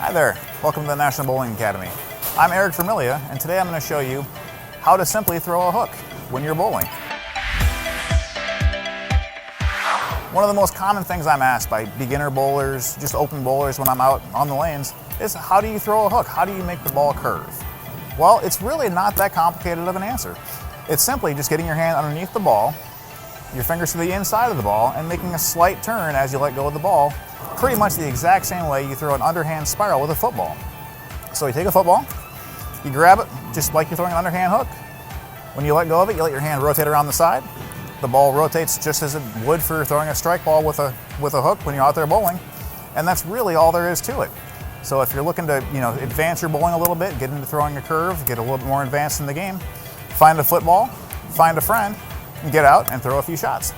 Hi there, welcome to the National Bowling Academy. I'm Erik Vermilyea, and today I'm going to show you how to simply throw a hook when you're bowling. One of the most common things I'm asked by beginner bowlers, just open bowlers when I'm out on the lanes, is how do you throw a hook? How do you make the ball curve? Well, it's really not that complicated of an answer. It's simply just getting your hand underneath the ball, your fingers to the inside of the ball, and making a slight turn as you let go of the ball, pretty much the exact same way you throw an underhand spiral with a football. So you take a football, you grab it just like you're throwing an underhand hook. When you let go of it, you let your hand rotate around the side. The ball rotates just as it would for throwing a strike ball with a hook when you're out there bowling, and that's really all there is to it. So if you're looking to advance your bowling a little bit, get into throwing a curve, get a little bit more advanced in the game, find a football, find a friend, and get out and throw a few shots.